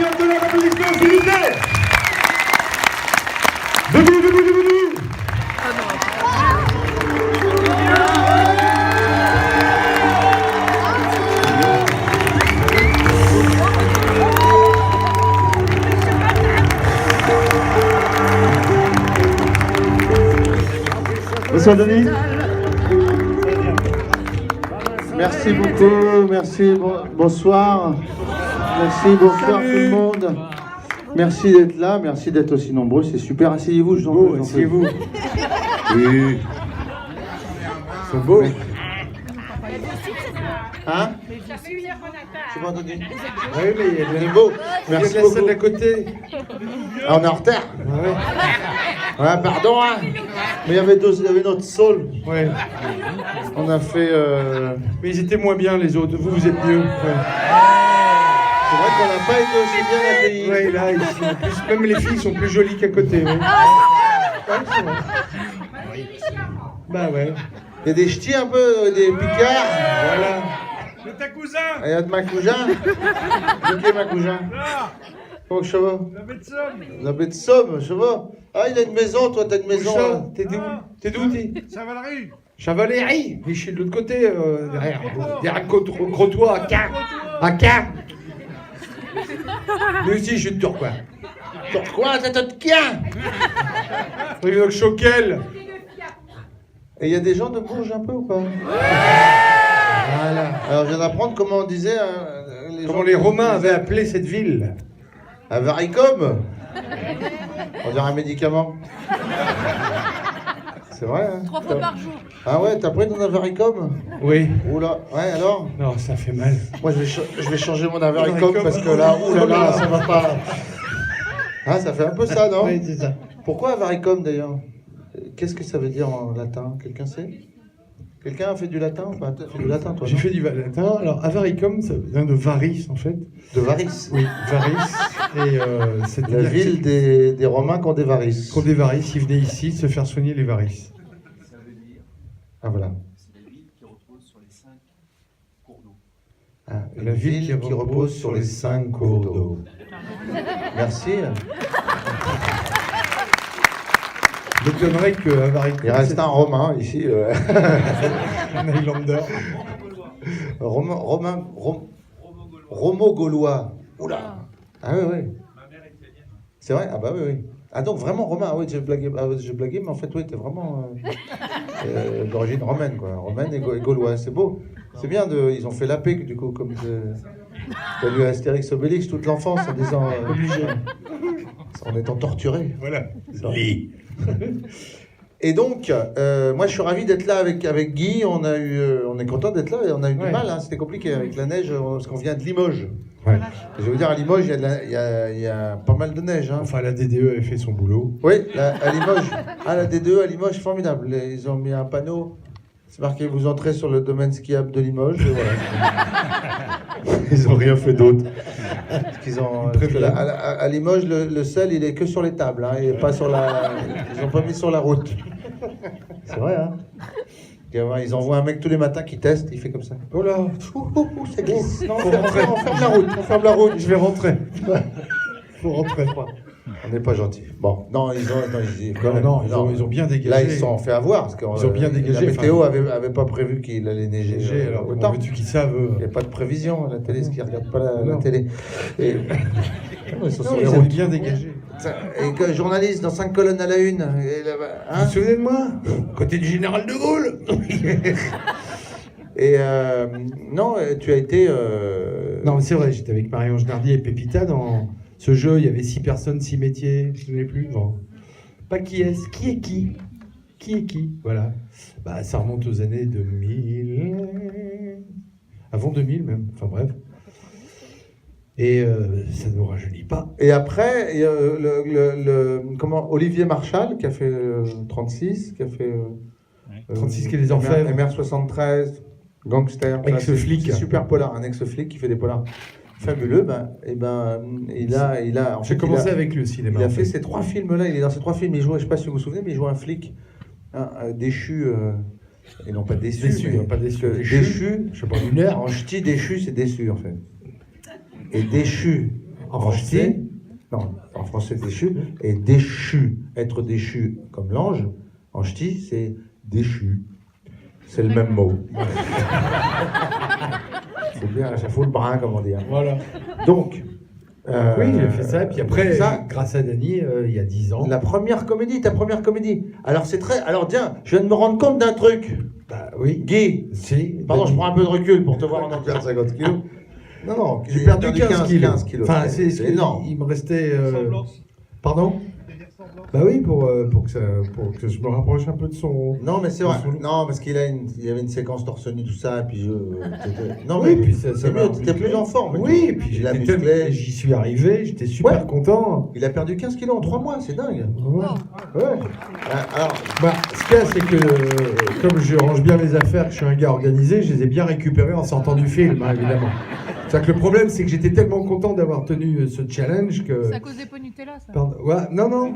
présidente de la République, s'il vous plaît. Debout. Monsieur Denis. Merci beaucoup, merci, bonsoir. Merci, bonsoir tout le monde. Merci d'être là, merci d'être aussi nombreux, c'est super. Asseyez-vous, je vous en prie. Asseyez-vous. Oui. C'est beau. Hein? J'ai pas entendu. Oui, mais il y a C'est beau. Merci la beaucoup. salle d'à côté. Ah, on est en retard. Ouais, pardon, hein. Mais il y avait notre sol. Ouais. On a fait. Mais ils étaient moins bien les autres. Vous êtes mieux. Ouais. C'est vrai qu'on n'a pas été aussi bien accueillis. Ouais, là, ils sont plus... même les filles sont plus jolies qu'à côté. Ouais. Ouais, c'est vrai. Bah ouais. Il y a des ch'tis un peu, des picards. Voilà. De ta cousin. Il y a de ma cousin. De qui est ma cousin? Là, Comment je va? la baie de Somme. La baie de Somme, je vois. Ah, il a une maison, toi, t'as une maison. Ça, Hein. t'es d'où t'es Saint-Valery. Chavaléry. Mais je suis de l'autre côté, derrière Crotoy, à Caen. À Caen. Mais aussi, je suis de Tourcoing. Pourquoi t'as de quien? Rue de Choquel. Et il y a des gens de Bourges un peu ou pas? Voilà. Alors, je viens d'apprendre comment on disait. Comment les Romains avaient appelé cette ville. Un varicome. On dirait un médicament. C'est vrai, hein? 3 fois par jour. Ah ouais, t'as pris ton avaricome? Oui. Oula, ouais, alors? Non, ça fait mal. Moi, je vais changer mon avaricome parce que là, oulala, ça va pas. Ah, ça fait un peu ça, non? Oui, c'est ça. Pourquoi avaricome d'ailleurs? Qu'est-ce que ça veut dire en latin? Quelqu'un sait? Quelqu'un a fait du latin? Bah, t'as fait du latin, toi, J'ai non? fait du latin. Alors, avaricum, ça vient de Varis, en fait. De varices. Oui, Varis. Et c'est La ville des Romains qui ont des varices. Qu'on des varices, ils venaient ici se faire soigner les varices. Ah, voilà. Ah, La ville qui repose sur les 5 cours d'eau. Merci. Je m'étonnerais que Avaricum... Il reste un Romain ici. Un Highlander. Romo-gaulois. Oula. Ah oui, oui. C'est vrai? Ah bah oui, oui. Ah donc vraiment romain. Ah oui, j'ai blagué, mais en fait, oui, t'es vraiment d'origine romaine, quoi. Romaine et gauloise. C'est beau. C'est bien, ils ont fait la paix, du coup, comme t'as lu Astérix Obélix toute l'enfance en disant... obligé. En étant torturé. Voilà. Lit. Et donc, moi je suis ravi d'être là avec Guy. On est content d'être là et on a eu du mal. Hein, c'était compliqué avec la neige parce qu'on vient de Limoges. Ouais. Je vais vous dire, à Limoges, il y a pas mal de neige. Hein. Enfin, la DDE a fait son boulot. Oui, à Limoges. Ah, la D2 à Limoges, formidable. Ils ont mis un panneau. C'est marqué, vous entrez sur le domaine skiable de Limoges. Et voilà. Ils n'ont rien fait d'autre. Parce que à Limoges, le sel, il est que sur les tables. Hein, il est pas sur ils n'ont pas mis sur la route. C'est vrai, hein? Ils envoient un mec tous les matins qui teste, il fait comme ça. Oh là, Ça glisse. Non, Faut rentrer. on ferme la route. On ferme la route. Je vais rentrer. Faut rentrer. On n'est pas gentil. Bon, non, ils ont bien dégagé. Là, ils se sont fait avoir. Parce que, Ils ont bien dégagé, la météo avait pas prévu qu'il allait neiger Alors, autant. comment veux-tu qu'ils savent Il n'y a pas de prévision à la télé, ce qui ne regarde pas la Non. télé. Et... Ils ont bien dégagé. Et que journaliste dans 5 colonnes à la une. Et là-bas, Vous hein? vous souvenez de moi? Côté du général de Gaulle. Et non, tu as été. Non, mais c'est vrai, j'étais avec Marie-Ange Nardi et Pépita dans ce jeu. Il y avait 6 personnes, 6 métiers. Je ne me souvenais plus. Bon. Pas qui est-ce, qui est qui? Qui est qui? Voilà. Bah, ça remonte aux années 2000. Avant 2000 même. Enfin bref. Et ça ne nous rajeunit pas. Et après, il y a Olivier Marchal qui a fait 36, qui a fait 36 qui est les Orfèvres. MR73, Gangster. Ex-flic. C'est super polar, un ex-flic qui fait des polars fabuleux. Il a. En J'ai fait, commencé avec lui au cinéma. Il a fait ces 3 films-là. Il est dans ces 3 films. Il jouait, je ne sais pas si vous vous souvenez, mais il jouait un flic, déchu. Et non pas déçu. Déçu, mais pas déçu. Déchu. Je sais pas, une heure. En ch'ti, déchu, c'est déçu en fait. Et déchu. En français. Non, en français déchu. Et déchu, être déchu comme l'ange, en ch'ti, c'est déchu. C'est le même mot. C'est bien, ça fout le brin, comme on dit. Voilà. Donc. Oui, j'ai fait ça. Et puis après, grâce à Dany, il y a 10 ans. Ta première comédie. Alors c'est très. Alors tiens, je viens de me rendre compte d'un truc. Bah oui. Guy. Si. Pardon, je prends un peu de recul pour te voir en entière 50 kilos. Non, j'ai perdu 15 kilos. Enfin, c'est énorme. Il me restait. Pardon? Bah oui, pour que je me rapproche un peu de son. Non, mais c'est vrai. Non, parce qu'il y avait une séquence torse nu, tout ça, et puis non, oui, mais puis ça t'étais plus en forme. Oui, et puis j'y suis arrivé, j'étais super content. Il a perdu 15 kilos en 3 mois, c'est dingue. Ouais. Alors, ce qu'il y a, c'est que comme je range bien mes affaires, que je suis un gars organisé, je les ai bien récupérés en sortant du film, hein, évidemment. C'est-à-dire que le problème, c'est que j'étais tellement content d'avoir tenu ce challenge que. C'est à cause des pots Nutella, ça. Pardon. Ouais, non.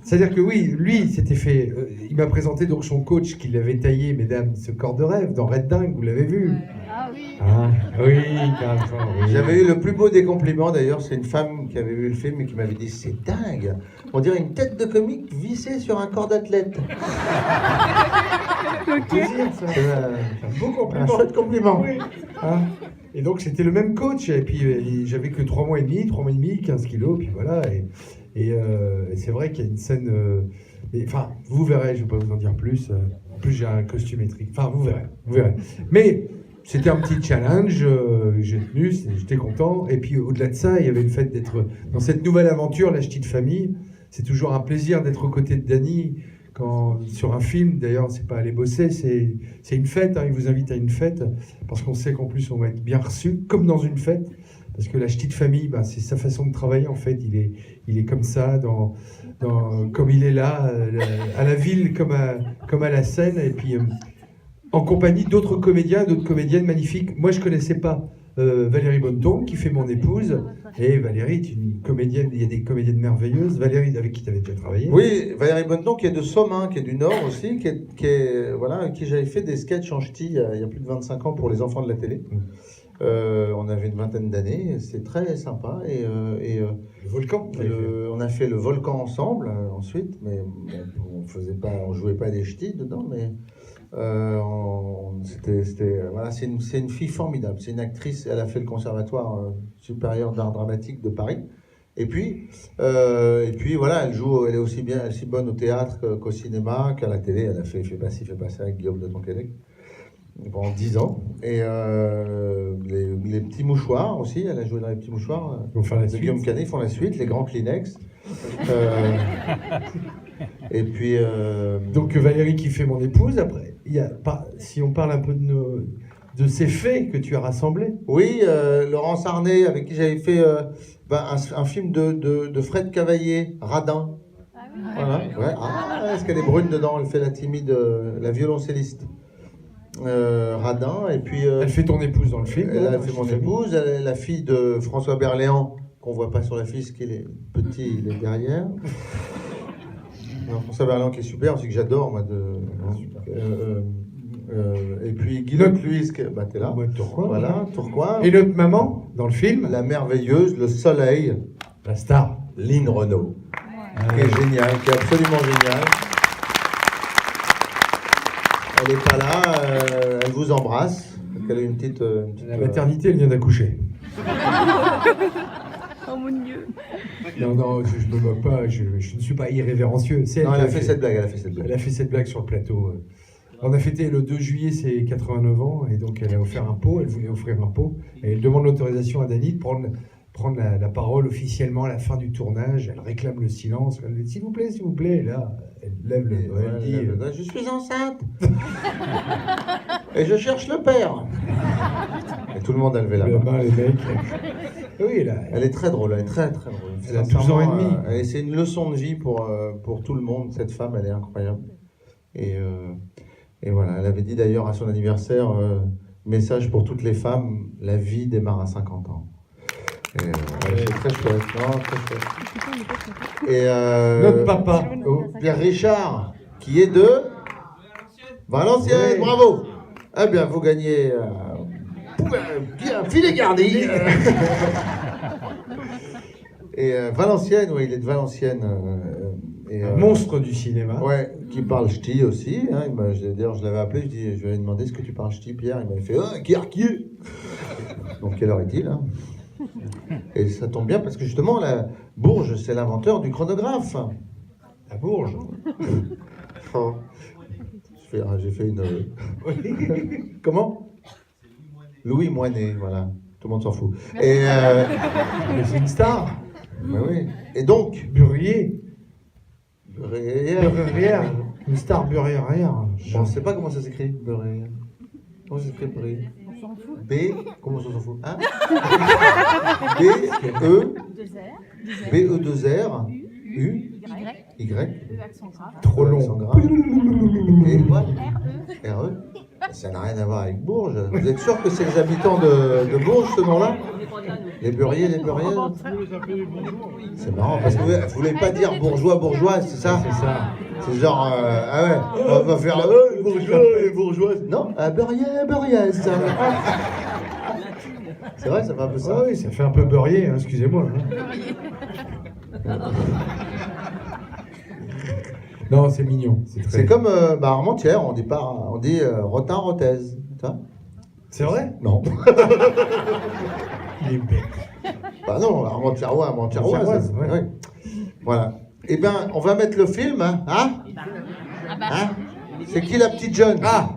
C'est-à-dire que oui, lui, il s'était fait. Il m'a présenté donc son coach qui l'avait taillé, mesdames, ce corps de rêve dans Red Dingue, vous l'avez vu. Ah oui. Ah, oui, carrément. Oui. J'avais eu le plus beau des compliments d'ailleurs, c'est une femme qui avait vu le film et qui m'avait dit c'est dingue, on dirait une tête de comique vissée sur un corps d'athlète. Plaisir, ça. C'est un beau compliment. Un chouette compliment. Oui. Hein, et donc c'était le même coach, et puis j'avais que 3 mois et demi, 15 kilos, puis voilà. Et c'est vrai qu'il y a une scène. Enfin, vous verrez, je ne vais pas vous en dire plus. En plus, j'ai un costume électrique. Enfin, vous verrez. Mais c'était un petit challenge, j'ai tenu, j'étais content. Et puis au-delà de ça, il y avait le fait d'être dans cette nouvelle aventure, la ch'ti de famille. C'est toujours un plaisir d'être aux côtés de Dany. Sur un film, d'ailleurs, c'est pas aller bosser, c'est une fête, hein, il vous invite à une fête, parce qu'on sait qu'en plus on va être bien reçu, comme dans une fête, parce que la ch'ti de famille, c'est sa façon de travailler, en fait, il est comme ça, comme il est là, à la ville, comme à la scène, et puis en compagnie d'autres comédiens, d'autres comédiennes magnifiques. Moi, je connaissais pas Valérie Bonneton, qui fait mon épouse. Et Valérie est une comédienne, il y a des comédiennes merveilleuses. Valérie, avec qui tu avais déjà travaillé. Oui, Valérie Bonneton, qui est de Somme, hein, qui est du Nord aussi, qui est voilà, avec qui j'avais fait des sketchs en ch'ti il y a plus de 25 ans pour les enfants de la télé. On avait une vingtaine d'années, c'est très sympa. Et le volcan. On a fait le volcan ensemble ensuite, mais on jouait pas des ch'tis dedans, mais voilà, c'est une fille formidable, c'est une actrice, elle a fait le conservatoire supérieur d'art dramatique de Paris, et puis voilà, elle est aussi bonne au théâtre qu'au cinéma, qu'à la télé. Elle a fait pas ci, fait pas ça avec Guillaume de Tonquédec pendant 10 ans, et les petits mouchoirs aussi, elle a joué dans les petits mouchoirs de Guillaume Canet, font la suite, les grands Kleenex. Et puis donc Valérie qui fait mon épouse. Après, si on parle un peu de ces faits que tu as rassemblés. Oui, Laurence Arnay, avec qui j'avais fait un film de Fred Cavaillé, Radin. Ah oui. Voilà. Ouais. Est-ce qu'elle est brune dedans? Elle fait la timide, la violoncelliste. Radin, et puis elle fait ton épouse dans le film. Elle a fait mon épouse. Elle est la fille de François Berléand, qu'on voit pas sur l'affiche, qu'il est petit, il est derrière. Non, François Berléand qui est super, aussi que j'adore moi. Et puis Guillotte Louise, t'es là. Tourcoing. Voilà, Tourcoing. Et notre maman dans le film, la merveilleuse, le soleil, la star, Lynn Renaud, qui est géniale, qui est absolument géniale. Elle n'est pas là, elle vous embrasse. Elle a une petite la maternité, elle vient d'accoucher. Oh mon Dieu. Non, je me moque pas, je ne suis pas irrévérencieux. Elle a fait cette blague. Elle a fait cette blague sur le plateau. On a fêté le 2 juillet ses 89 ans, et donc elle a offert un pot, elle voulait offrir un pot, et elle demande l'autorisation à Dany de prendre la parole officiellement à la fin du tournage. Elle réclame le silence. Elle dit s'il vous plaît, et là, elle lève le doigt, elle dit je suis enceinte et je cherche le père. Et tout le monde a levé la main. Les mecs. Oui, elle est très drôle, elle est très très drôle. Elle a 12 ans et demi. C'est une leçon de vie pour tout le monde. Cette femme, elle est incroyable. Et voilà, elle avait dit d'ailleurs à son anniversaire, message pour toutes les femmes, la vie démarre à 50 ans. C'est très chouette, très chouette. Et notre papa, Pierre Richard, qui est de Valenciennes, bravo. Eh bien, vous gagnez un filet garni. Et Valenciennes, oui, il est de Valenciennes. Un monstre du cinéma. Ouais, qui parle ch'ti aussi. Hein. D'ailleurs, je l'avais appelé, je lui ai demandé est-ce que tu parles ch'ti, Pierre. Il m'avait fait qui est Donc, quelle heure est-il hein. Et ça tombe bien parce que justement, la Bourges, c'est l'inventeur du chronographe. La Bourges. Oh. J'ai fait une. Comment Louis Moinet, voilà. Tout le monde s'en fout. Et Mais c'est une star. bah oui. Et donc. Burrier. Burrière. Burrière. Une star burrière. Je ne sais pas comment ça s'écrit. Burrière. Comment ça s'écrit Burrière On s'en fout. B. Comment ça s'en fout hein B-E. B-E-2-R. U. Y. Accent grave. Trop Accent long. grave. Et quoi R-E. Ça n'a rien à voir avec Bourges. Vous êtes sûr que c'est les habitants de Bourges, ce nom-là Les Burriers, les Burrières C'est marrant, parce que vous voulez pas dire bourgeois, bourgeoise, c'est ça C'est ça. C'est genre, ah ouais, on va faire les bourgeois, les bourgeoises. Non, Burrier, Burriaise. C'est vrai, ça fait un peu ça. Ah oui, ça fait un peu beurrier, hein, excusez-moi. Hein. Non, c'est mignon. C'est comme Armentières, on dit rotin, rotaise. C'est vrai? Non. Il est bête. Bah non, Armentièrois, Armentièroise, ouais. Ouais. Voilà. Eh bien, on va mettre le film, hein? Hein? C'est qui la petite jeune? Ah!